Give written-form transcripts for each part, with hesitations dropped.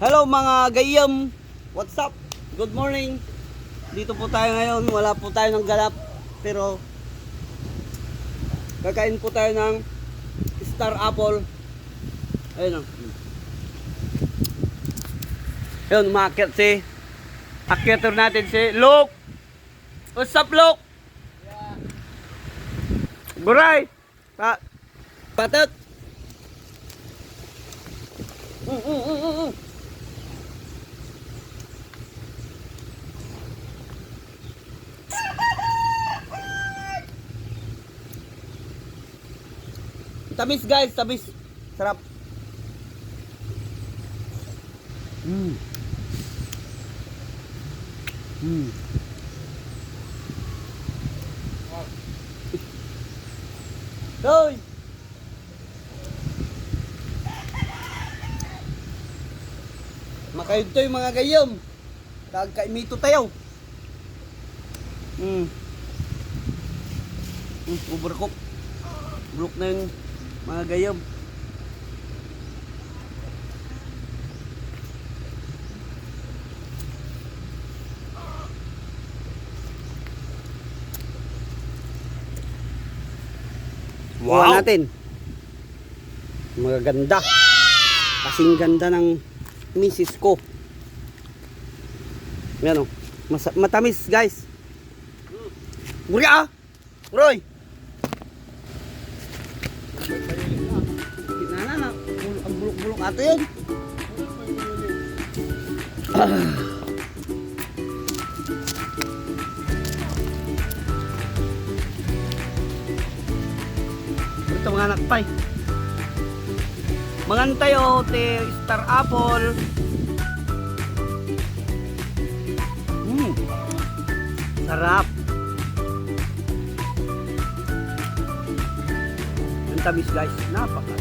Hello mga gayam, what's up? Good morning. Dito po tayo ngayon, wala po tayo ng ganap, pero kakain po tayo ng Star Apple. Ayun o. Ayun, umakyat si akyator natin si Luke. What's up, Luke? Buray! Patot! Tamis guys, tamis. Sarap. Hoy! Makayod to yung mga gayom. Kagkaimito tayo. Overcook. Bulok na yung mga gayom. Wow! Natin. Magaganda. Kasing ganda ng misis ko. Yan o. Matamis guys. Guri ah! Roy! Kinana na. Ang bulok-bulok ato yun. Ito mga nakpay. Mangantay o te Star Apple. Sarap. Ang tamis guys, napaka.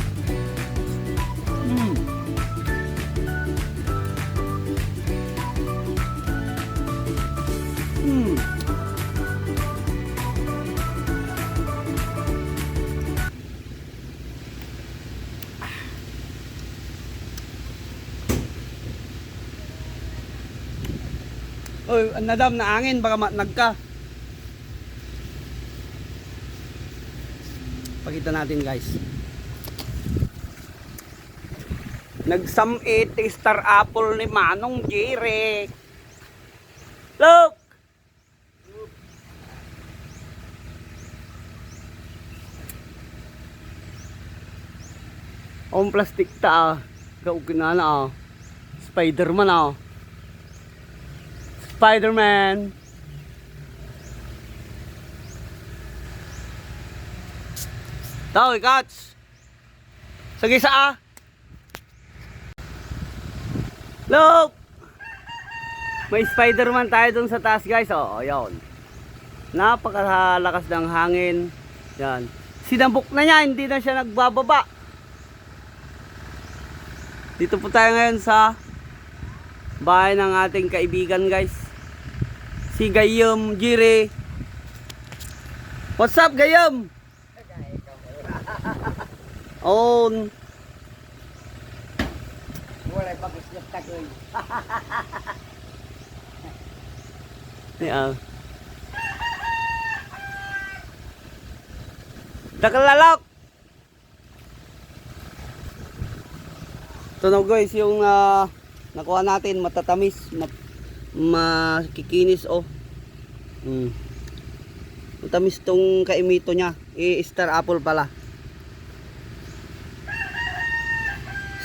Oy, nadam na angin baka nagka. Pakita natin guys. Nagsamit Star Apple ni Manong Jire. Look. Ang plastic ta. Gaukin na Spider-Man Spider-Man. Tao, ikats. Sige sa Look! May Spider-Man tayo dun sa taas guys. Oh, ayun. Napakalakas ng hangin. Yan. Sinabok na niya, hindi na siya nagbababa. Dito po tayo ngayon sa bahay ng ating kaibigan guys. Si Gayom Jire. What's up Gayom? On. Wala bagus na tagoy. Yeah. Nakalalak. Ito na guys yung nakuha natin, matatamis, makikinis matamis tong kaimito niya. Star Apple pala.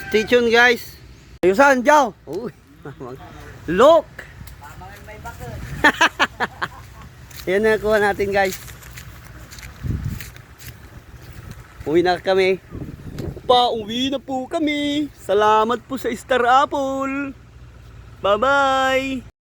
Stay tuned guys. Ayusan, Jow. Uy. Look. May bakit. Yan na nakuha natin guys. Uwi na kami. Pauwi na po kami. Salamat po sa Star Apple. Bye-bye.